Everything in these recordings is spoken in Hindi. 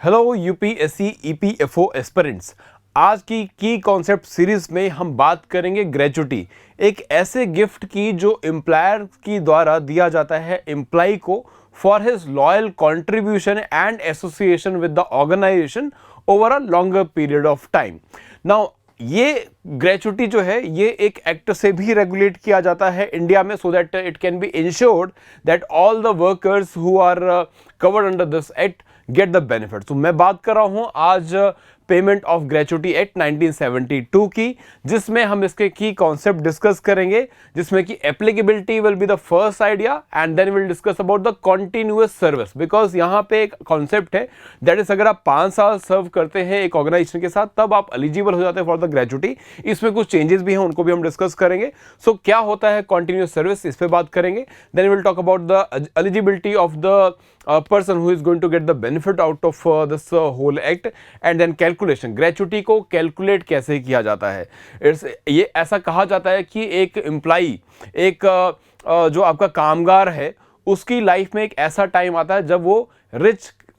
Hello UPSC EPFO aspirants. आज की कॉन्सेप्ट सीरीज में हम बात करेंगे ग्रेचुटी, एक ऐसे गिफ्ट की जो एम्प्लॉयर की द्वारा दिया जाता है एम्प्लॉय को for his loyal contribution and association with the organisation over a longer period of time. Now ये ग्रेचुटी जो है ये एक एक्ट से भी रेगुलेट किया जाता है इंडिया में, so that it can be insured that all the workers who are covered under this act get the benefit. तो मैं बात कर रहा हूं आज पेमेंट ऑफ ग्रेचुटी एक्ट 1972 की, जिसमें हम इसके की कॉन्सेप्ट डिस्कस करेंगे, जिसमें कि applicability will be the first idea and then will discuss about the continuous service. Because यहां पे एक कॉन्सेप्ट है दैट इज अगर आप 5 साल सर्व करते हैं एक ऑर्गेनाइजेशन के साथ तब आप एलिजिबल हो जाते हैं फॉर द ग्रेचुटी। इसमें कुछ चेंजेस भी हैं, उनको भी हम डिस्कस करेंगे। सो क्या होता है कॉन्टिन्यूअस सर्विस, इस पे बात करेंगे। Then will talk about the eligibility of the person who is going to get the benefit out of this whole act, and then calculation, gratuity को कैलकुलेट कैसे किया जाता है। ये ऐसा कहा जाता है कि एक एम्प्लॉई, एक जो आपका कामगार है, उसकी लाइफ में एक ऐसा टाइम आता है जब वो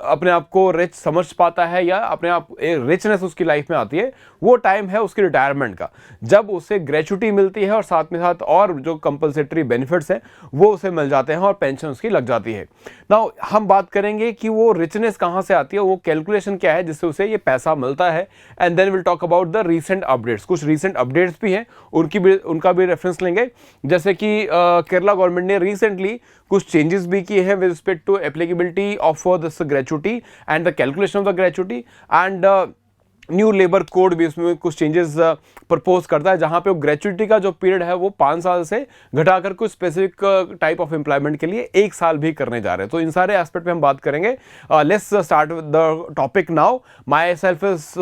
अपने आप को रिच समझ पाता है या अपने आप रिचनेस उसकी लाइफ में आती है। वो टाइम है उसकी रिटायरमेंट का, जब उसे ग्रेचुटी मिलती है और साथ में साथ और जो कंपलसेटरी बेनिफिट्स हैं वो उसे मिल जाते हैं और पेंशन उसकी लग जाती है। नाउ हम बात करेंगे कि वो रिचनेस कहाँ से आती है, वो कैलकुलेशन क्या है जिससे उसे ये पैसा मिलता है। And then will talk about the recent updates, कुछ रीसेंट अपडेट्स भी हैं, उनका भी रेफरेंस लेंगे। जैसे कि केरला गवर्नमेंट ने रिसेंटली कुछ चेंजेस भी किए हैं with respect to applicability of this gratuity and the calculation of the gratuity, and new labour code भी इसमें कुछ चेंजेस प्रपोज करता है, जहां पे ग्रेचुटी का जो पीरियड है वो 5 साल से घटाकर कुछ स्पेसिफिक टाइप ऑफ एम्प्लॉयमेंट के लिए 1 साल भी करने जा रहे हैं। तो इन सारे एस्पेक्ट पे हम बात करेंगे। Let's start the topic now. My self is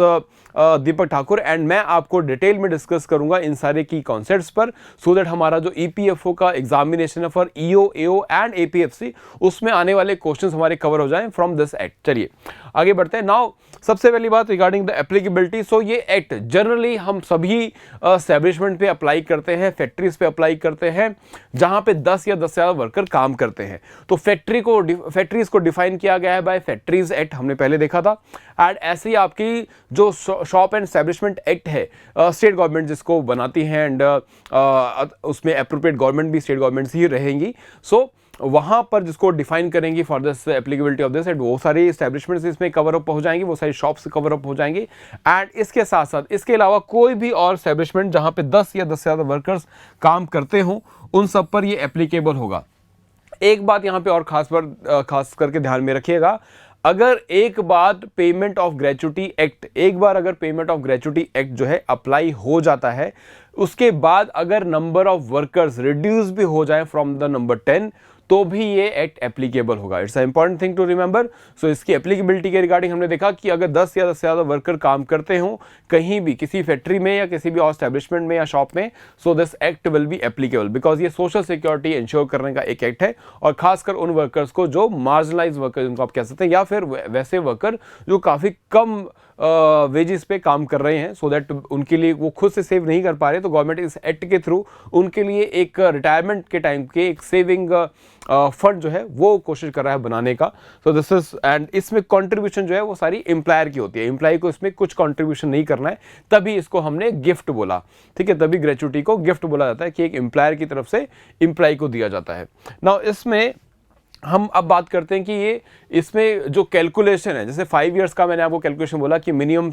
Deepak Thakur and मैं आपको डिटेल में डिस्कस करूंगा इन सारे की कॉन्सेप्ट्स पर, सो दैट हमारा जो ईपीएफओ का एग्जामिनेशन है for EO, AO and APFC, उसमें आने वाले क्वेश्चंस हमारे कवर हो जाएं फ्रॉम दिस एक्ट। चलिए आगे बढ़ते हैं। नाउ सबसे पहली बात रिगार्डिंग द एप्लीकेबिलिटी। सो ये एक्ट जनरली हम सभी एस्टैब्लिशमेंट पे अप्लाई करते हैं, फैक्ट्रीज पे अप्लाई करते हैं जहां पे 10 या 10 से ज़्यादा वर्कर काम करते हैं। तो फैक्ट्रीज को डिफाइन किया गया है बाय फैक्ट्रीज एक्ट, हमने पहले देखा था। एंड ऐसे ही आपकी जो शॉप एंड एस्टैब्लिशमेंट एक्ट है, स्टेट गवर्नमेंट जिसको बनाती है, एंड उसमें अप्रोप्रिएट गवर्नमेंट भी स्टेट गवर्नमेंट्स ही रहेंगी। सो वहां पर जिसको डिफाइन करेंगी for this applicability of this and वो सारी एस्टैब्लिशमेंट्स इसमें कवर अप हो जाएंगी, वो सारी शॉप्स कवर अप हो जाएंगी। एंड इसके साथ साथ इसके अलावा कोई भी और एस्टैब्लिशमेंट जहां पे 10 या 10 से ज़्यादा वर्कर्स काम करते हों, उन सब पर ये एप्लीकेबल होगा। एक बात यहां पे और खास करके ध्यान में रखिएगा, अगर एक बार पेमेंट ऑफ ग्रेचुटी एक्ट जो है अप्लाई हो जाता है, उसके बाद अगर नंबर ऑफ वर्कर्स रिड्यूस भी हो जाए फ्रॉम द नंबर 10, तो भी ये एक्ट एप्लीकेबल होगा। It's a important thing to remember. So इसकी एप्लीकेबिलिटी के रिगार्डिंग हमने देखा कि अगर 10 या 10 से ज़्यादा वर्कर काम करते हों कहीं भी, किसी फैक्ट्री में या किसी भी और एस्टैब्लिशमेंट में या शॉप में, so this act will be applicable, because ये सोशल सिक्योरिटी इंश्योर करने का एक एक्ट है, और खासकर उन वर्कर्स को जो मार्जिनलाइज वर्कर जिनको आप कह सकते हैं, या फिर वैसे वर्कर जो काफ़ी कम वेजेस पे काम कर रहे हैं, सो दैट उनके लिए वो खुद से सेव नहीं कर पा रहे, तो गवर्नमेंट इस एक्ट के थ्रू उनके लिए एक रिटायरमेंट के टाइम के एक सेविंग फंड जो है वो कोशिश कर रहा है बनाने का। सो दिस इज, एंड इसमें कंट्रीब्यूशन जो है वो सारी एम्प्लॉयर की होती है, एम्प्लॉय को इसमें कुछ कंट्रीब्यूशन नहीं करना है, तभी इसको हमने गिफ्ट बोला। ठीक है, तभी ग्रेचुटी को गिफ्ट बोला जाता है कि एक एम्प्लॉयर की तरफ से एम्प्लॉय को दिया जाता है। नाउ इसमें हम अब बात करते हैं कि ये इसमें जो कैलकुलेशन है, जैसे 5 इयर्स का मैंने आपको कैलकुलेशन बोला कि मिनिमम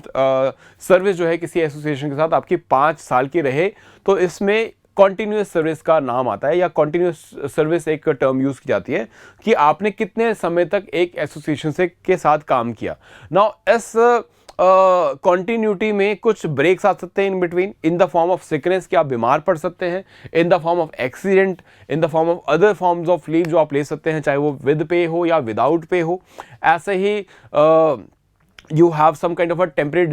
सर्विस जो है किसी एसोसिएशन के साथ आपकी 5 साल की रहे, तो इसमें कॉन्टिन्यूस सर्विस का नाम आता है, या कॉन्टिन्यूस सर्विस एक टर्म यूज की जाती है कि आपने कितने समय तक एक एसोसिएशन से के साथ काम किया। नाउ इस कॉन्टिन्यूटी में कुछ ब्रेक्स आ सकते हैं in between, in the form of sickness कि आप बीमार पड़ सकते हैं, in the form of accident, in the form of other forms of leave जो आप ले सकते हैं, चाहे वो विद पे हो या विदाउट पे हो। ऐसे ही you have some kind of a temporary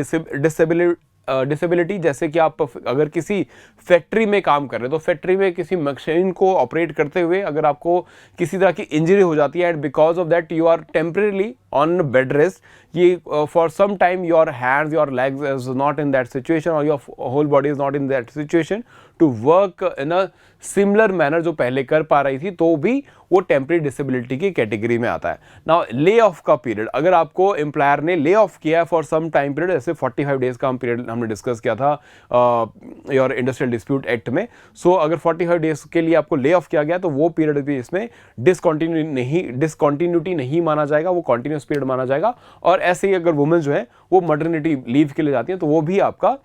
disability, जैसे कि आप अगर किसी फैक्ट्री में काम कर रहे हैं, तो फैक्ट्री में किसी मशीन को ऑपरेट करते हुए अगर आपको किसी तरह की इंजरी हो जाती है, and because of that you are temporarily on bed rest, ये for some time your hands, your legs is not in that situation, और your whole body is not in that situation to work in a similar manner जो पहले कर पा रही थी, तो भी वो टेम्परेरी डिसेबिलिटी की कैटेगरी में आता है। नाउ ले ऑफ का पीरियड, अगर आपको एम्प्लॉयर ने ले ऑफ किया है फॉर सम टाइम पीरियड, जैसे 45 डेज का हम पीरियड हमने डिस्कस किया था योर इंडस्ट्रियल डिस्प्यूट एक्ट में। सो अगर 45 डेज के लिए आपको ले ऑफ किया गया तो वो पीरियड भी इसमें डिसकंटिन्यूटी नहीं माना जाएगा, वो कॉन्टिन्यूस पीरियड माना जाएगा। और ऐसे ही अगर वुमेन जो है वो मटर्निटी लीव के लिए जाती है तो वो भी आपका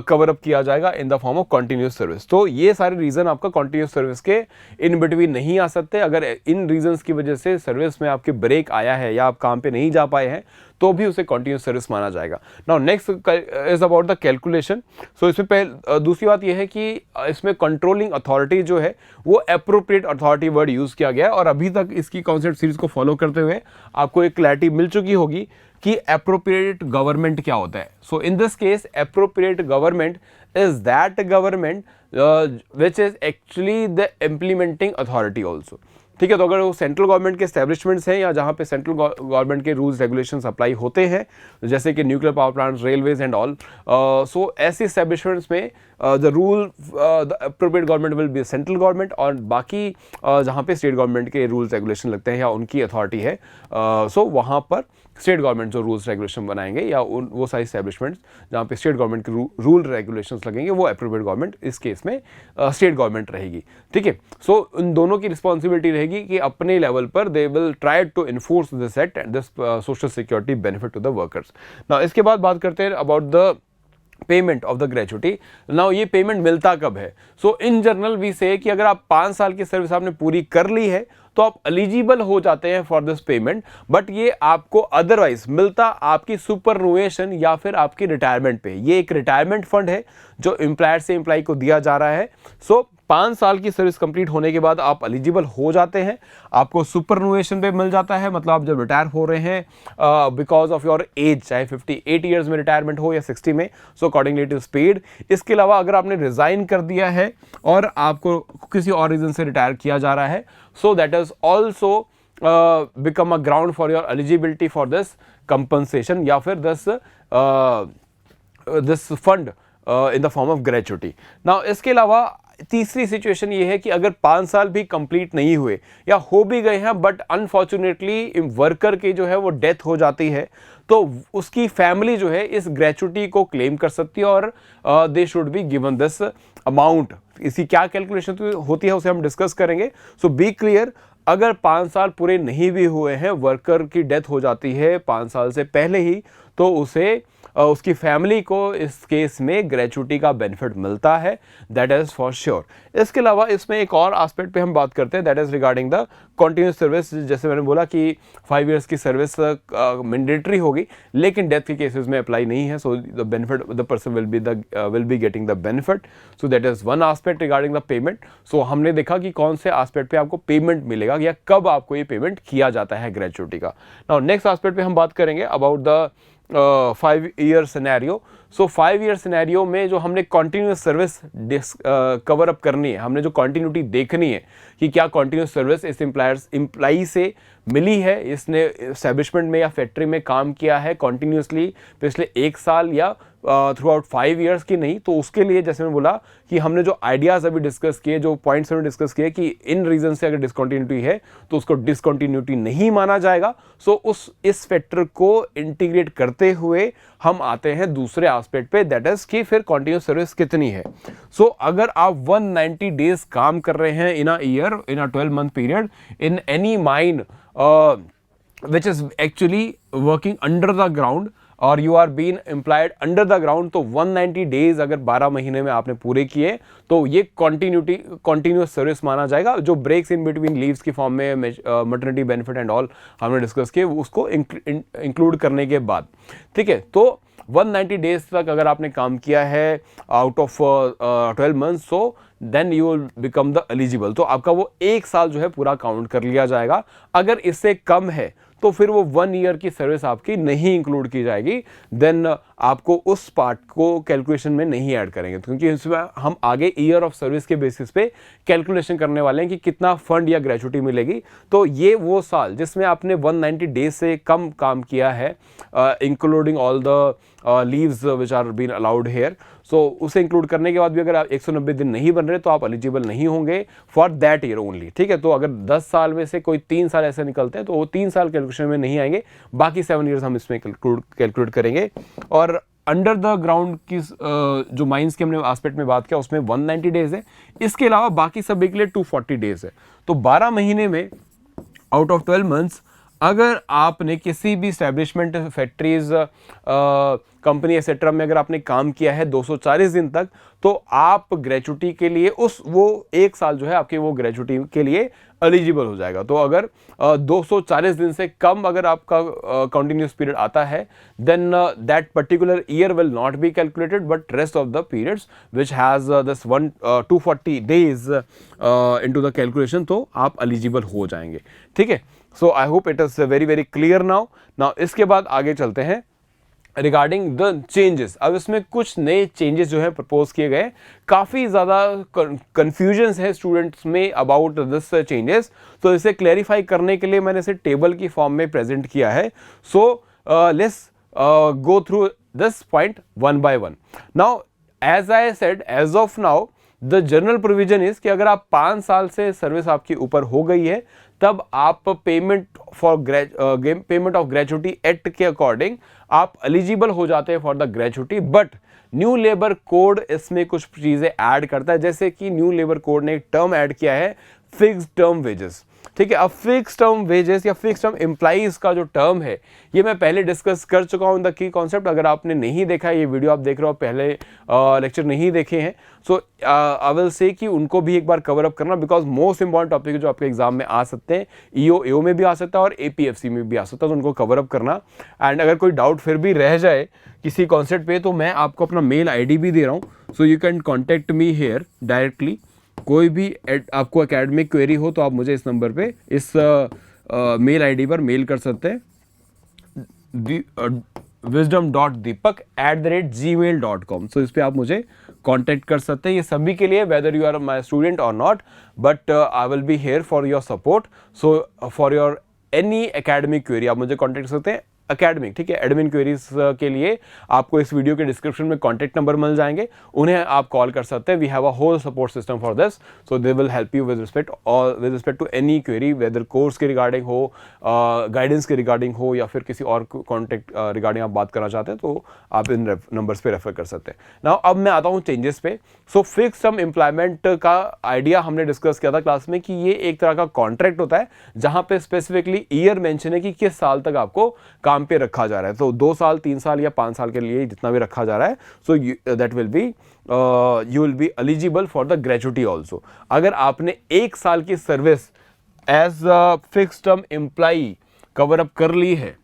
कवर अप किया जाएगा इन the form of continuous service. तो ये सारे रीजन आपका कॉन्टिन्यूस सर्विस के इन बिटवीन नहीं आ सकते। अगर इन रीजंस की वजह से सर्विस में आपके ब्रेक आया है या आप काम पे नहीं जा पाए हैं तो भी उसे कॉन्टिन्यूस सर्विस माना जाएगा। Now next is about the calculation. So इसमें दूसरी बात यह है कि इसमें कंट्रोलिंग अथॉरिटी जो है वो एप्रोप्रिएट अथॉरिटी वर्ड यूज किया गया है, और अभी तक इसकी कॉन्सेप्ट सीरीज को फॉलो करते हुए आपको एक क्लैरिटी मिल चुकी होगी कि एप्रोप्रिएट गवर्नमेंट क्या होता है। So in this case appropriate government is that government which is actually the implementing authority also. ठीक है, तो अगर वो सेंट्रल गवर्नमेंट के एस्टेब्लिशमेंट्स हैं या जहाँ पे सेंट्रल गवर्नमेंट के रूल्स रेगुलेशंस अप्लाई होते हैं, जैसे कि nuclear power plants, railways and all, so ऐसे एस्टेब्लिशमेंट्स में the appropriate government will be central government, और बाकी जहाँ पे स्टेट गवर्नमेंट के रूल्स रेगुलेशन लगते हैं या उनकी अथॉरिटी है, सो वहाँ पर स्टेट गवर्नमेंट जो रूल्स रेगुलेशन बनाएंगे या वो सारे एस्टेब्लिशमेंट्स जहाँ पे स्टेट गवर्नमेंट के रूल रेगुलेशंस लगेंगे वो एप्रोप्रिएट गवर्नमेंट इस केस में स्टेट गवर्नमेंट रहेगी। ठीक है, सो उन दोनों की रिस्पॉन्सिबिलिटी रहेगी कि अपने लेवल पर they will try to enforce this act and this social security benefit to the workers. Now इसके बाद बात करते हैं about the payment of the gratuity. Now ये पेमेंट मिलता कब है? सो इन जनरल वी से कि अगर आप 5 साल की सर्विस आपने पूरी कर ली है तो आप एलिजिबल हो जाते हैं फॉर दिस पेमेंट, बट ये आपको अदरवाइज मिलता आपकी सुपरनुएशन या फिर आपकी रिटायरमेंट पे। ये एक रिटायरमेंट फंड है जो एम्प्लॉयर से एम्प्लॉय को दिया जा रहा है। सो 5 साल की सर्विस कंप्लीट होने के बाद आप एलिजिबल हो जाते हैं, आपको सुपरनुएशन पे मिल जाता है, मतलब आप जब रिटायर हो रहे हैं बिकॉज ऑफ योर एज, चाहे 58 ईयर्स में रिटायरमेंट हो या 60 में, so accordingly it is paid. इसके अलावा अगर आपने रिजाइन कर दिया है और आपको किसी और रीजन से रिटायर किया जा रहा है, so that is also become a ground for your eligibility for this compensation या फिर this fund in the form of gratuity. Now इसके अलावा तीसरी सिचुएशन ये है कि अगर 5 साल भी कंप्लीट नहीं हुए या हो भी गए हैं बट अनफॉर्चुनेटली वर्कर की जो है वो डेथ हो जाती है, तो उसकी फैमिली जो है इस ग्रेचुटी को क्लेम कर सकती है और they should be given this amount. इसकी क्या कैलकुलेशन होती है उसे हम डिस्कस करेंगे। सो बी क्लियर, अगर 5 साल पूरे नहीं भी हुए हैं, वर्कर की डेथ हो जाती है 5 साल से पहले ही, तो उसे उसकी फैमिली को इस केस में ग्रेचुटी का बेनिफिट मिलता है, दैट इज फॉर श्योर। इसके अलावा इसमें एक और एस्पेक्ट पे हम बात करते हैं, that is regarding the continuous service. जैसे मैंने बोला कि 5 इयर्स की सर्विस मैंडेटरी होगी लेकिन डेथ के केसेस में अप्लाई नहीं है, so the benefit the person will be getting the benefit. So that is one aspect regarding the payment. So हमने देखा कि कौन से एस्पेक्ट पे आपको पेमेंट मिलेगा या कब आपको ये पेमेंट किया जाता है ग्रेचुटी का। नाउ नेक्स्ट एस्पेक्ट पे हम बात करेंगे about the 5 year scenario. So 5 year scenario में जो हमने कॉन्टिन्यूस सर्विस कवर अप करनी है, हमने जो कॉन्टिन्यूटी देखनी है कि क्या कॉन्टिन्यूस सर्विस इस एम्प्लॉई से मिली है, इसने एस्टेब्लिशमेंट में या फैक्ट्री में काम किया है कॉन्टिन्यूसली पिछले 1 साल या थ्रू आउट 5 ईयर्स की नहीं, तो उसके लिए जैसे मैं बोला कि हमने जो आइडियाज़ अभी डिस्कस किए, जो पॉइंट्स हमने डिस्कस किए कि इन रीजन से अगर डिसकंटिन्यूटी है तो उसको डिसकंटिन्यूटी नहीं माना जाएगा। सो इस फैक्टर को इंटीग्रेट करते हुए हम आते हैं दूसरे एस्पेक्ट पे, दैट इज कि फिर कॉन्टिन्यूस सर्विस कितनी है। सो अगर आप 190 डेज काम कर रहे हैं in a year, in a 12 month period in any mine which is actually working under the ground और you are been employed under the ground, तो 190 डेज अगर 12 महीने में आपने पूरे किए तो ये कॉन्टिन्यूस सर्विस माना जाएगा। जो ब्रेक्स इन बिटवीन लीव्स की फॉर्म में मटर्निटी बेनिफिट एंड ऑल हमने डिस्कस किए उसको इंक्लूड करने के बाद, ठीक है। तो 190 डेज तक अगर आपने काम किया है out of 12 months, so then you will become the eligible. तो आपका वो 1 साल जो है पूरा काउंट कर लिया जाएगा। अगर इससे कम है तो फिर वो 1 ईयर की सर्विस आपकी नहीं इंक्लूड की जाएगी, देन आपको उस पार्ट को कैलकुलेशन में नहीं ऐड करेंगे, क्योंकि इसमें हम आगे ईयर ऑफ सर्विस के बेसिस पे कैलकुलेशन करने वाले हैं कि कितना फंड या ग्रेचुटी मिलेगी। तो ये वो साल जिसमें आपने 190 डेज से कम काम किया है, including all the leaves which are been allowed here, so उसे इंक्लूड करने के बाद भी अगर आप 190 दिन नहीं बन रहे तो आप एलिजिबल नहीं होंगे फॉर दैट ईयर ओनली, ठीक है। तो अगर 10 साल में से कोई 3 साल ऐसे निकलते हैं तो वो 3 साल कैलकुलेशन में नहीं आएंगे, बाकी 7 ईयर्स हम इसमें कैलकुलेट करेंगे। और अंडर द ग्राउंड की जो माइंस के हमने एस्पेक्ट में बात किया उसमें 190 डेज है, इसके अलावा बाकी सभी के लिए 240 डेज है। तो 12 महीने में आउट ऑफ 12 मंथ्स अगर आपने किसी भी स्टैब्लिशमेंट, फैक्ट्रीज, कंपनी एक्सेट्रा में अगर आपने काम किया है 240 दिन तक, तो आप ग्रेचुटी के लिए वो एक साल जो है आपके वो ग्रेचुटी के लिए एलिजिबल हो जाएगा। तो अगर 240 दिन से कम अगर आपका कंटिन्यूस पीरियड आता है, then that particular year will not be calculated, but rest of the periods which has this 240 days into the calculation, तो आप एलिजिबल हो जाएंगे, ठीक है। So I hope it is very very clear now इसके बाद आगे चलते हैं रिगार्डिंग द चेंजेस। अब इसमें कुछ नए चेंजेस जो है प्रपोज किए गए, काफ़ी ज़्यादा कन्फ्यूजन्स है स्टूडेंट्स में अबाउट दिस चेंजेस, तो इसे क्लैरिफाई करने के लिए मैंने इसे टेबल की फॉर्म में प्रेजेंट किया है। So let's go through this point one by one. Now as I said, as of now the general provision is कि अगर आप 5 साल से सर्विस आपकी ऊपर हो गई है, तब आप पेमेंट ऑफ ग्रेचुटी एक्ट के अकॉर्डिंग आप एलिजिबल हो जाते हैं for the gratuity. But new labour code इसमें कुछ चीजें ऐड करता है, जैसे कि न्यू लेबर कोड ने एक टर्म ऐड किया है, फिक्स्ड टर्म वेजेस, ठीक है। अब फिक्स टर्म वेजेस या फिक्स टर्म एम्प्लॉइज का जो टर्म है, ये मैं पहले डिस्कस कर चुका हूं द की कॉन्सेप्ट। अगर आपने नहीं देखा है, ये वीडियो आप देख रहे हो, पहले लेक्चर नहीं देखे हैं, सो आई विल से कि उनको भी एक बार कवर अप करना, बिकॉज मोस्ट इंपॉर्टेंट टॉपिक जो आपके एग्जाम में आ सकते हैं, ईओ में भी आ सकता है और एपीएफसी में भी आ सकता है, तो उनको कवर अप करना। एंड अगर कोई डाउट फिर भी रह जाए किसी कॉन्सेप्ट पे, तो मैं आपको अपना मेल आईडी भी दे रहा हूँ, सो you can contact me here directly. कोई भी आपको एकेडमिक क्वेरी हो तो आप मुझे इस नंबर पे, इस मेल आईडी पर मेल कर सकते हैं, wisdom.deepak@gmail.com। सो इस पे आप मुझे कांटेक्ट कर सकते हैं। ये सभी के लिए, whether you are my student और not, but I will be here for your support. So for your any academic query आप मुझे कांटेक्ट कर सकते हैं एकेडमिक, ठीक है। एडमिन क्वेरीज के लिए आपको इस वीडियो के डिस्क्रिप्शन में कॉन्टैक्ट नंबर मिल जाएंगे, उन्हें आप कॉल कर सकते हैं। We have a whole support system for this, so they will help you with respect to any query, whether course के रिगार्डिंग हो, गाइडेंस के रिगार्डिंग हो, या फिर किसी और कॉन्टेक्ट रिगार्डिंग आप बात करना चाहते हैं, तो आप इन नंबर्स पे रेफर कर सकते हैं। नाउ अब मैं आता हूँ चेंजेस पे। सो फिक्स टर्म एम्प्लॉयमेंट का आइडिया हमने डिस्कस किया था क्लास में कि ये एक तरह का कॉन्ट्रैक्ट होता है जहां पे स्पेसिफिकली ईयर मेंशन है कि किस साल तक आपको काम पे रखा जा रहा है। तो 2 साल, 3 साल या 5 साल के लिए जितना भी रखा जा रहा है, so that will be you will be eligible for the gratuity also. अगर आपने 1 साल की service as a fix term employee cover up कर ली है,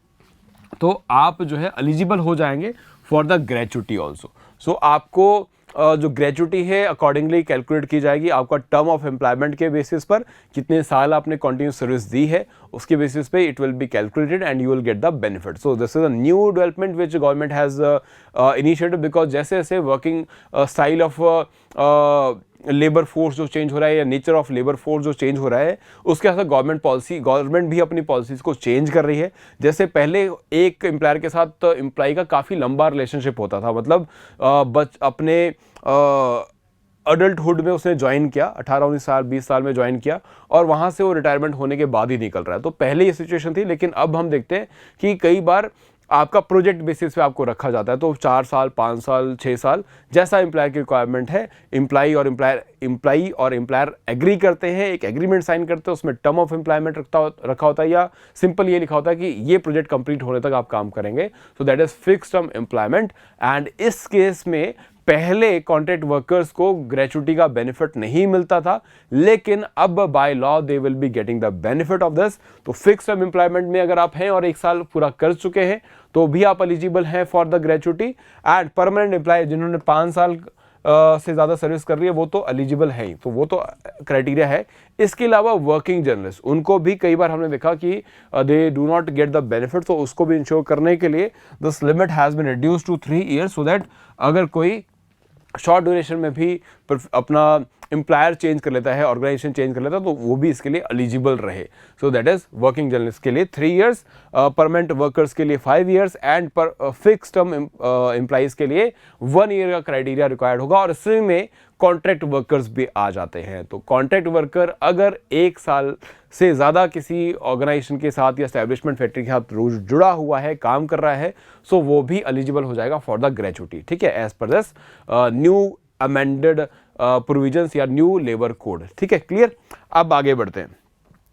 तो आप जो है एलिजिबल हो जाएंगे फॉर द ग्रेचुटी ऑल्सो। सो आपको जो ग्रेचुटी है अकॉर्डिंगली कैलकुलेट की जाएगी, आपका टर्म ऑफ एम्प्लॉयमेंट के बेसिस पर, कितने साल आपने कंटिन्यूस सर्विस दी है उसके बेसिस पे it will be calculated and you will get the benefit. So this is a new development which government has initiated, because जैसे जैसे working style of labour force जो चेंज हो रहा है या नेचर ऑफ लेबर फोर्स जो चेंज हो रहा है, उसके साथ गवर्नमेंट भी अपनी पॉलिसीज को चेंज कर रही है। जैसे पहले एक एम्प्लॉयर के साथ एम्प्लॉय का काफ़ी लंबा रिलेशनशिप होता था, मतलब अपने अडल्टहुड में उसने ज्वाइन किया, 18-19 साल 20 साल में ज्वाइन किया, और वहाँ से वो रिटायरमेंट होने के बाद ही निकल रहा है। तो पहले ये सिचुएशन थी, लेकिन अब हम देखते हैं कि कई बार आपका प्रोजेक्ट बेसिस पे आपको रखा जाता है, तो 4 साल, 5 साल, 6 साल, जैसा एम्प्लॉयर की रिक्वायरमेंट है, एम्प्लॉई और एम्प्लॉयर एग्री करते हैं, एक एग्रीमेंट साइन करते हैं, उसमें टर्म ऑफ एम्प्लॉयमेंट रखा होता है, या सिंपल ये लिखा होता है कि ये प्रोजेक्ट कंप्लीट होने तक आप काम करेंगे। सो that is fixed term employment. And इस केस में पहले कॉन्ट्रैक्ट वर्कर्स को ग्रेचुटी का बेनिफिट नहीं मिलता था, लेकिन अब by law they will be getting the benefit of this. तो फिक्स टर्म एम्प्लॉयमेंट में अगर आप हैं और 1 साल पूरा कर चुके हैं, तो भी आप एलिजिबल हैं for the gratuity. And permanent employ जिन्होंने 5 साल से ज़्यादा सर्विस कर रही है, वो तो एलिजिबल है ही, तो वो तो क्राइटेरिया है। इसके अलावा वर्किंग जर्नलिस्ट, उनको भी कई बार हमने देखा कि they do not get the benefit, तो उसको भी इंश्योर करने के लिए this limit has been reduced to 3 years, so that अगर कोई शॉर्ट ड्यूरेशन में भी अपना एम्प्लॉयर चेंज कर लेता है, ऑर्गेनाइजेशन चेंज कर लेता है, तो वो भी इसके लिए एलिजिबल रहे। सो दैट इज वर्किंग जर्नलिस्ट के लिए 3 years, परमानेंट वर्कर्स के लिए 5 years एंड पर फिक्स टर्म एम्प्लॉइज के लिए 1 year का क्राइटेरिया रिक्वायर्ड होगा। और इसी में कॉन्ट्रैक्ट वर्कर्स भी आ जाते हैं। तो कॉन्ट्रैक्ट वर्कर अगर 1 साल से ज़्यादा किसी ऑर्गेनाइजेशन के साथ या एस्टैब्लिशमेंट फैक्ट्री के साथ रोज जुड़ा हुआ है, काम कर रहा है, सो वो भी एलिजिबल हो जाएगा फॉर द ग्रेचुटी। ठीक है, as per this new amended provisions या न्यू लेबर कोड। ठीक है, क्लियर। अब आगे बढ़ते हैं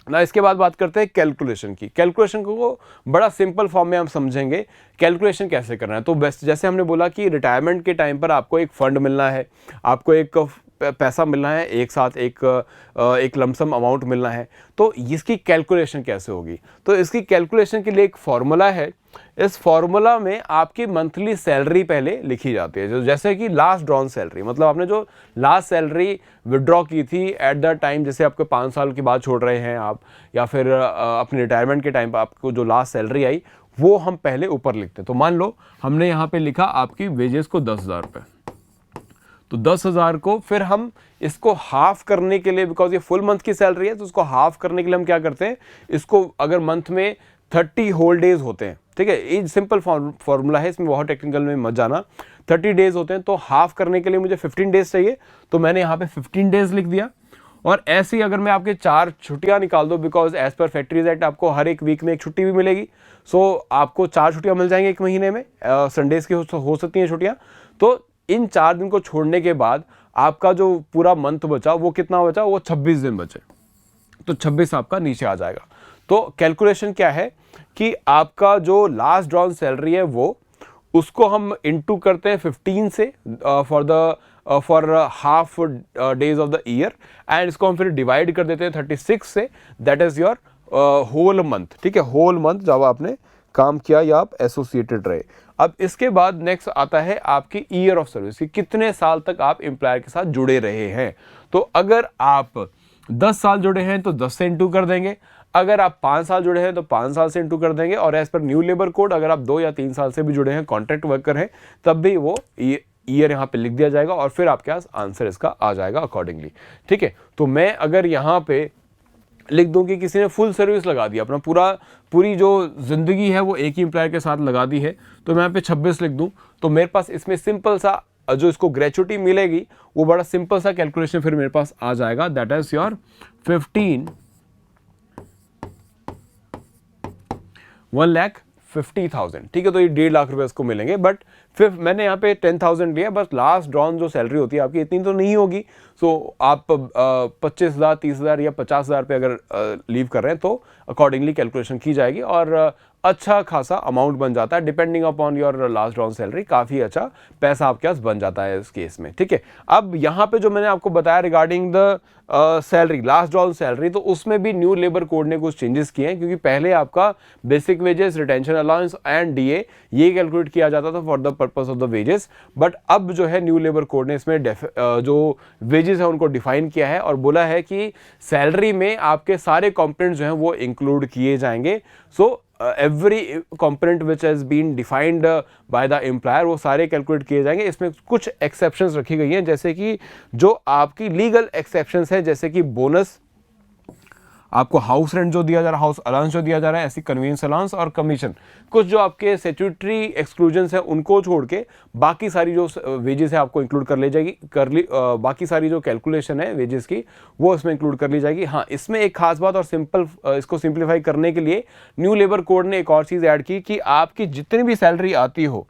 ना, इसके बाद बात करते हैं कैलकुलेशन की। कैलकुलेशन को बड़ा सिंपल फॉर्म में हम समझेंगे कैलकुलेशन कैसे करना है। तो बेस्ट, जैसे हमने बोला कि रिटायरमेंट के टाइम पर आपको एक फंड मिलना है, आपको एक पैसा मिलना है, एक साथ एक लमसम अमाउंट मिलना है। तो इसकी कैलकुलेशन कैसे होगी? तो इसकी कैलकुलेशन के लिए एक फॉर्मूला है। इस फॉर्मूला में आपकी मंथली सैलरी पहले लिखी जाती है, जो जैसे कि लास्ट ड्रॉन सैलरी, मतलब आपने जो लास्ट सैलरी विड्रॉ की थी एट द टाइम, जैसे आपके 5 साल के बाद छोड़ रहे हैं आप, या फिर अपने रिटायरमेंट के टाइम पर आपको जो लास्ट सैलरी आई, वो हम पहले ऊपर लिखते हैं। तो मान लो हमने यहाँ पे लिखा आपकी वेजेस को 10,000 रुपये, तो 10,000 को फिर हम इसको हाफ करने के लिए, बिकॉज ये फुल मंथ की सैलरी है, तो उसको हाफ करने के लिए हम क्या करते हैं, इसको अगर मंथ में 30 होल डेज होते हैं, ठीक है, ये सिंपल फॉर्मूला है, इसमें बहुत टेक्निकल में मत जाना। 30 डेज होते हैं, तो हाफ करने के लिए मुझे 15 डेज चाहिए, तो मैंने यहाँ पे 15 डेज लिख दिया। और ऐसे ही अगर मैं आपके 4 छुट्टियाँ निकाल दूँ, because as per factories act आपको हर एक वीक में एक छुट्टी भी मिलेगी, सो आपको 4 छुट्टियाँ मिल जाएंगी एक महीने में, संडेज की हो सकती हैं छुट्टियाँ। तो इन 4 दिन को छोड़ने के बाद आपका जो पूरा मंथ बचा, वो कितना बचा, वो 26 दिन बचे, तो 26 आपका नीचे आ जाएगा। तो कैलकुलेशन क्या है कि आपका जो लास्ट ड्रॉन सैलरी है वो, उसको हम इनटू करते हैं 15 से for half days of the year, and इसको हम फिर डिवाइड कर देते हैं 36 से, that is your whole month. ठीक है, होल मंथ जब आपने काम किया या आप एसोसिएटेड रहे। अब इसके बाद नेक्स्ट आता है आपकी ईयर ऑफ सर्विस, कि कितने साल तक आप एम्प्लॉयर के साथ जुड़े रहे हैं। तो अगर आप 10 साल जुड़े हैं तो 10 से इंटू कर देंगे, अगर आप 5 साल जुड़े हैं तो 5 साल से इंटू कर देंगे, और as per new labour code अगर आप 2 या 3 साल से भी जुड़े हैं, कॉन्ट्रैक्ट वर्कर हैं, तब भी वो ईयर यहाँ पे लिख दिया जाएगा, और फिर आपके पास आंसर इसका आ जाएगा अकॉर्डिंगली। ठीक है, तो मैं अगर यहाँ पे लिख दूं कि किसी ने फुल सर्विस लगा दी, अपना पूरी जो ज़िंदगी है वो एक ही एम्प्लॉयर के साथ लगा दी है, तो मैं यहाँ पे 26 लिख दूं, तो मेरे पास इसमें सिंपल सा जो इसको ग्रेचुटी मिलेगी, वो बड़ा सिंपल सा कैलकुलेशन फिर मेरे पास आ जाएगा, दैट इज योर 1,50,000। ठीक है, तो ये 1.5 लाख रुपए इसको मिलेंगे। बट फिर मैंने यहाँ पे 10,000 लिया, बस लास्ट ड्रॉन जो सैलरी होती है आपकी इतनी तो नहीं होगी, सो आप 25,000, 30,000 या 50,000 पे अगर लीव कर रहे हैं तो अकॉर्डिंगली कैलकुलेशन की जाएगी, और अच्छा खासा अमाउंट बन जाता है, depending upon your last drawn salary, काफ़ी अच्छा पैसा आपके पास बन जाता है इस केस में। ठीक है, अब यहाँ पे जो मैंने आपको बताया regarding the salary, last drawn salary, तो उसमें भी न्यू लेबर कोड ने कुछ चेंजेस किए हैं, क्योंकि पहले आपका basic wages, retention allowance and DA ये कैलकुलेट किया जाता था for the purpose of the wages, but अब जो है न्यू लेबर कोड ने इसमें जो वेजेस है उनको डिफाइन किया है, और बोला है कि सैलरी में आपके सारे कंपोनेंट्स जो हैं वो इंक्लूड किए जाएंगे। So every component which has been defined by the employer, वो सारे कैलकुलेट किए जाएंगे। इसमें कुछ एक्सेप्शंस रखी गई हैं, जैसे कि जो आपकी लीगल एक्सेप्शंस है, जैसे कि बोनस, आपको हाउस रेंट जो दिया जा रहा है, हाउस अलाउंस जो दिया जा रहा है, ऐसी कन्वीनियंस अलाउंस और कमीशन, कुछ जो आपके स्टैट्यूटरी एक्सक्लूजन्स हैं उनको छोड़ के बाकी सारी जो वेजेस है आपको इंक्लूड कर ली जाएगी, बाकी सारी जो कैलकुलेशन है वेजेस की वो इसमें इंक्लूड कर ली जाएगी। हाँ, इसमें एक खास बात, और इसको सिंप्लीफाई करने के लिए न्यू लेबर कोड ने एक और चीज़ ऐड की कि आपकी जितनी भी सैलरी आती हो,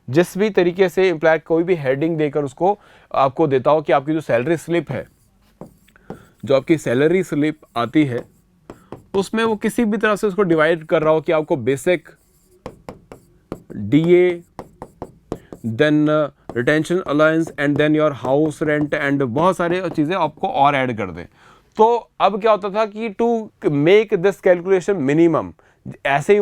जिस भी तरीके से एम्प्लॉय कोई भी हेडिंग देकर उसको आपको देता हो कि आपकी जो सैलरी स्लिप है, जो आपकी सैलरी स्लिप आती है, उसमें वो किसी भी तरह से उसको डिवाइड कर रहा हो कि आपको basic, DA, then retention allowance and then your house rent and बहुत सारे चीज़ें आपको और ऐड कर दें। तो अब क्या होता था कि to make this calculation minimum, ऐसे ही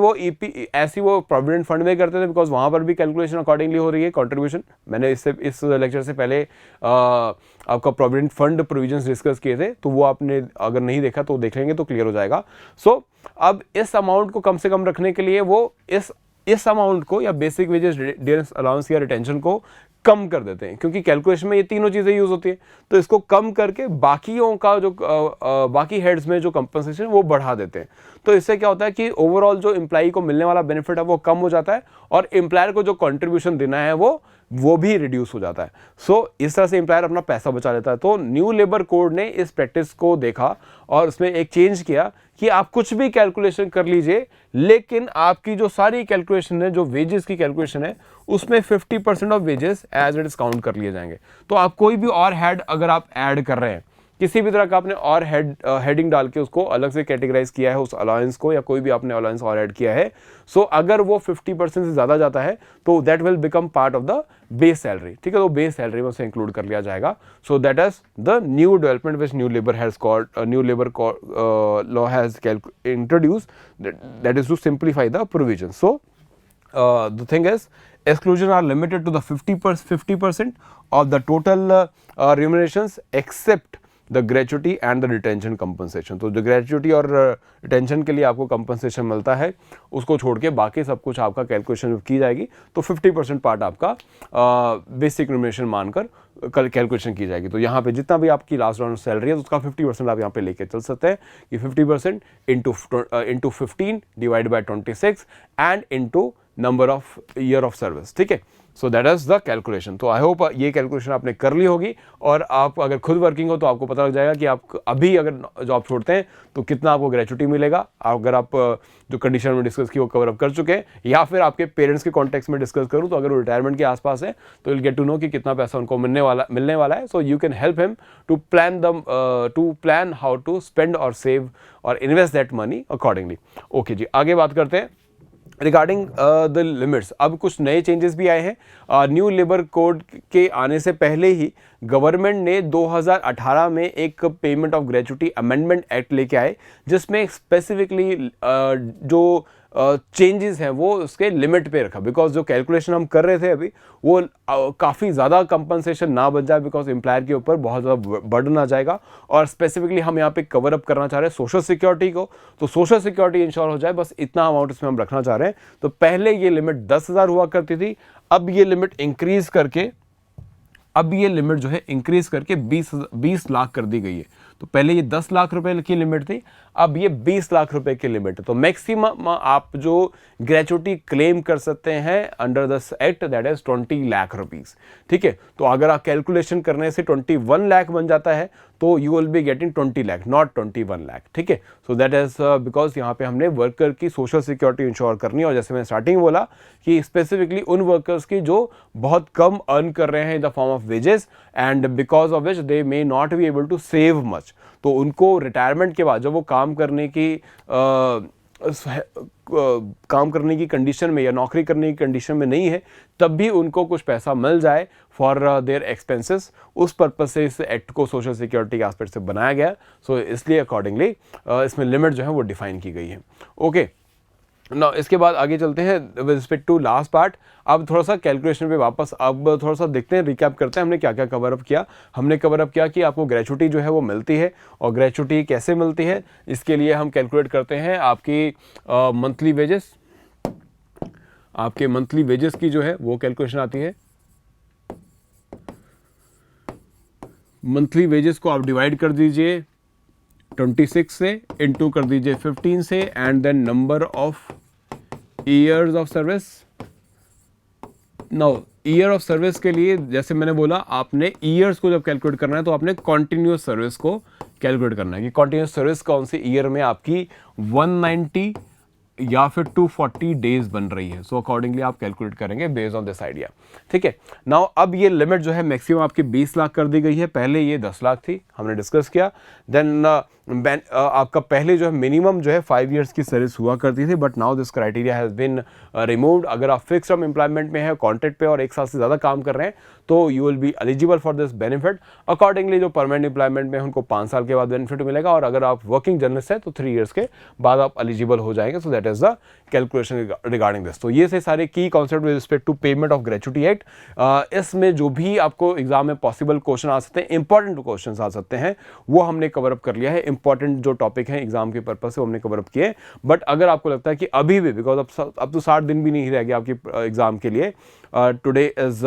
वो प्रोविडेंट फंड में करते थे, बिकॉज वहाँ पर भी कैलकुलेशन अकॉर्डिंगली हो रही है कंट्रीब्यूशन। मैंने इस लेक्चर से पहले आपका प्रोविडेंट फंड प्रोविजंस डिस्कस किए थे, तो वो आपने अगर नहीं देखा तो देख लेंगे तो क्लियर हो जाएगा। सो अब इस अमाउंट को कम से कम रखने के लिए वो इस अमाउंट को या बेसिक वेजेस, डियरेंस अलाउंस या रिटेंशन को कम कर देते हैं, क्योंकि कैलकुलेशन में ये तीनों चीज़ें यूज़ होती हैं, तो इसको कम करके बाकियों का जो बाकी हेड्स में जो कंपनसेशन वो बढ़ा देते हैं। तो इससे क्या होता है कि ओवरऑल जो एम्प्लॉई को मिलने वाला बेनिफिट है वो कम हो जाता है और एम्प्लॉयर को जो कंट्रीब्यूशन देना है वो भी रिड्यूस हो जाता है। सो इस तरह से एम्प्लॉयर अपना पैसा बचा लेता है। तो न्यू लेबर कोड ने इस प्रैक्टिस को देखा और उसमें एक चेंज किया कि आप कुछ भी कैलकुलेशन कर लीजिए, लेकिन आपकी जो सारी कैलकुलेशन है, जो वेजेस की कैलकुलेशन है, उसमें 50% of wages as it is count कर लिए जाएंगे। तो आप कोई भी और हेड अगर आप ऐड कर रहे हैं, किसी भी तरह का आपने और हेडिंग डाल के उसको अलग से कैटेगराइज किया है उस अलाउंस को, या कोई भी आपने अलाउंस और ऐड किया है, सो अगर वो 50% से ज़्यादा जाता है तो that will become part of the base salary. ठीक है, तो बेस सैलरी में उसे इंक्लूड कर लिया जाएगा। So that is the new development which new labour law has introduce, that is to simplify the provision. So the thing is, exclusion are limited to the 50% of the total remunerations except the gratuity and the retention compensation। तो जो gratuity और retention के लिए आपको compensation मिलता है उसको छोड़ के बाकी सब कुछ आपका कैलकुलेशन की जाएगी, तो 50% पार्ट आपका बेसिक रिम्यूनरेशन मानकर कैलकुलेशन की जाएगी। तो यहाँ पे जितना भी आपकी लास्ट राउंड सैलरी है तो उसका 50% आप यहाँ पे लेके चल सकते हैं कि 50% into 15 divide by 26 and into number of year of service. ठीक है, so that is the calculation. तो आई होप ये कैलकुलेशन आपने कर ली होगी और आप अगर खुद वर्किंग हो तो आपको पता लग जाएगा कि आप अभी अगर जॉब छोड़ते हैं तो कितना आपको ग्रेचुटी मिलेगा। अगर आप जो कंडीशन में डिस्कस की वो कवर अप कर चुके हैं, या फिर आपके पेरेंट्स के कॉन्टेक्स्ट में डिस्कस करूँ तो अगर वो रिटायरमेंट के आसपास है तो विल गेट टू नो कि कितना पैसा उनको मिलने वाला है। So you can help him to plan how to spend और सेव और invest that money accordingly. Okay जी, आगे बात करते हैं रिगार्डिंग द लिमिट्स। अब कुछ नए चेंजेस भी आए हैं। न्यू लेबर कोड के आने से पहले ही गवर्नमेंट ने 2018 में एक payment of gratuity amendment act लेके आए, जिसमें स्पेसिफिकली जो चेंजेस हैं वो उसके लिमिट पे रखा, बिकॉज जो कैलकुलेशन हम कर रहे थे अभी वो काफ़ी ज़्यादा कंपनसेशन ना बन जाए, बिकॉज एम्प्लॉयर के ऊपर बहुत ज़्यादा बर्डन आ जाएगा। और स्पेसिफिकली हम यहाँ पे कवर अप करना चाह रहे हैं सोशल सिक्योरिटी को, तो सोशल सिक्योरिटी इंश्योर हो जाए, बस इतना अमाउंट इसमें हम रखना चाह रहे हैं। तो पहले ये लिमिट 10,000 हुआ करती थी, अब ये लिमिट इंक्रीज करके जो है इंक्रीज करके 20 लाख कर दी गई है। तो पहले ये 10 लाख रुपए की लिमिट थी, अब ये 20 लाख रुपए की लिमिट है। तो मैक्सिमम आप जो ग्रेचुटी क्लेम कर सकते हैं under the act that is 20 lakh rupees. ठीक है, तो अगर आप कैलकुलेशन करने से 21 लाख बन जाता है तो you will be getting 20 lakh, not 21 lakh. ठीक है, सो दैट इज बिकॉज यहाँ पे हमने वर्कर की सोशल सिक्योरिटी इंश्योर करनी है। और जैसे मैंने स्टार्टिंग बोला कि स्पेसिफिकली उन वर्कर्स की जो बहुत कम अर्न कर रहे हैं in the form of wages and because of which they may not be able to save much, तो उनको रिटायरमेंट के बाद जब वो काम करने की कंडीशन में या नौकरी करने की कंडीशन में नहीं है, तब भी उनको कुछ पैसा मिल जाए फॉर देयर एक्सपेंसेस, उस पर्पज से इस एक्ट को सोशल सिक्योरिटी के एस्पेक्ट से बनाया गया। सो इसलिए अकॉर्डिंगली इसमें लिमिट जो है वो डिफाइन की गई है। ओके, ना इसके बाद आगे चलते हैं with respect to last part. अब थोड़ा सा कैलकुलेशन पे वापस अब थोड़ा सा देखते हैं, रिकैप करते हैं हमने क्या क्या कवर अप किया। हमने कवर अप किया कि आपको ग्रेचुटी जो है वो मिलती है, और ग्रेचुटी कैसे मिलती है इसके लिए हम कैलकुलेट करते हैं आपकी मंथली वेजेस। आपके मंथली वेजेस की जो है वो कैलकुलेशन आती है। मंथली वेजेस को आप डिवाइड कर दीजिए 26 से, इंटू कर दीजिए 15 से, and then number of years of service. Now year of service के लिए जैसे मैंने बोला, आपने ईयर्स को जब कैलकुलेट करना है तो आपने कॉन्टिन्यूस सर्विस को कैलकुलेट करना है कि कॉन्टिन्यूस सर्विस कौन सी ईयर में आपकी 190 या फिर 240 डेज बन रही है। सो अकॉर्डिंगली आप कैलकुलेट करेंगे बेस्ड ऑन दिस आइडिया। ठीक है, नाउ अब ये लिमिट जो है मैक्सिमम आपकी 20 लाख कर दी गई है, पहले ये 10 लाख थी, हमने डिस्कस किया। देन आपका पहले जो है मिनिमम जो है 5 इयर्स की सर्विस हुआ करती थी, but now this criteria has been removed. अगर आप फिक्स टर्म एम्प्लॉयमेंट में है, कॉन्ट्रैक्ट पे और 1 साल से ज़्यादा काम कर रहे हैं तो you will be eligible for this benefit. Accordingly जो परमानेंट एम्प्लॉयमेंट में उनको 5 साल के बाद बेनिफिट मिलेगा, और अगर आप वर्किंग जर्नलिस्ट है तो 3 इयर्स के बाद आप एलिजिबल हो जाएंगे। So that is the calculation regarding this. तो ये से सारे की concept with respect to payment of gratuity act. इसमें जो भी आपको एग्जाम में पॉसिबल क्वेश्चन आ सकते हैं, इंपॉर्टेंट क्वेश्चन आ सकते हैं, वो हमने कवर अप कर लिया है। इंपॉर्टेंट जो टॉपिक है एग्जाम के पर्पज से हमने कवर अप किए। बट अगर आपको लगता है कि अभी भी, बिकॉज अब तो 60 दिन भी नहीं रह गया आपकी एग्जाम के लिए, today is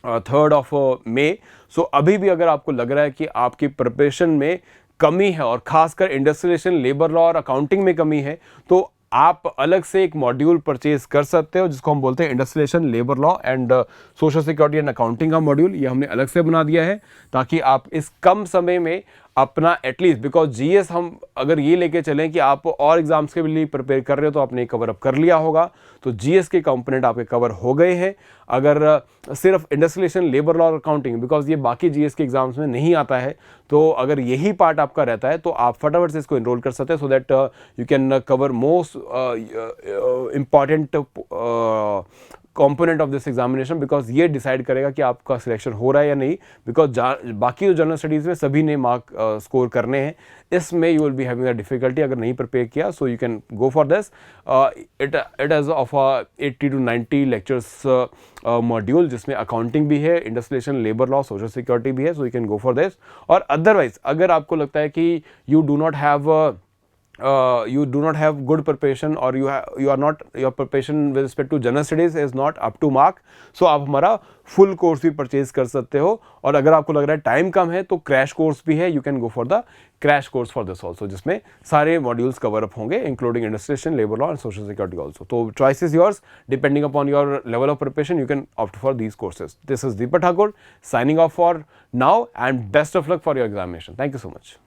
3rd of May। सो अभी भी अगर आपको लग रहा है कि आपकी प्रिपरेशन में कमी है और खासकर इंडस्ट्रियलाइजेशन, लेबर लॉ और अकाउंटिंग में कमी है, तो आप अलग से एक मॉड्यूल परचेज कर सकते हो जिसको हम बोलते हैं industrialisation, labour law and social security and accounting का मॉड्यूल। ये हमने अलग से बना दिया है ताकि आप इस कम समय में अपना एटलीस्ट, बिकॉज जीएस हम अगर ये लेके चलें कि आप और एग्जाम्स के लिए प्रिपेयर कर रहे हो तो आपने कवर अप कर लिया होगा, तो जीएस के कंपोनेंट आपके कवर हो गए हैं। अगर सिर्फ इंडस्ट्रियलाइजेशन, लेबर लॉ और अकाउंटिंग, बिकॉज ये बाकी जीएस के एग्जाम्स में नहीं आता है, तो अगर यही पार्ट आपका रहता है तो आप फटाफट से इसको इनरोल कर सकते हैं, so that you can cover most important component of this examination, because ये डिसाइड करेगा कि आपका सिलेक्शन हो रहा है या नहीं। बिकॉज बाकी जो जनरल स्टडीज़ में सभी ने मार्क स्कोर करने हैं, इसमें you will be having a difficulty अगर नहीं प्रिपेयर किया। So you can go for this. It has of 80 to 90 lectures module, जिसमें अकाउंटिंग भी है, industrialisation, labour law, social security भी है। So you can go for this. और अदरवाइज अगर आपको लगता है कि you do not have good preparation, or your preparation with respect to general studies is not up to mark, so आप हमारा फुल कोर्स भी परचेज कर सकते हो। और अगर आपको लग रहा है टाइम कम है तो क्रैश कोर्स भी है, you can go for the crash course for this also, जिसमें सारे मॉड्यूल्स कवर अप होंगे including industrialisation, labour law and social security also. तो choice is yours, depending upon your level of preparation, you can opt for these courses. This is Deepak Thakur signing off for now, and best of luck for your examination. Thank you so much.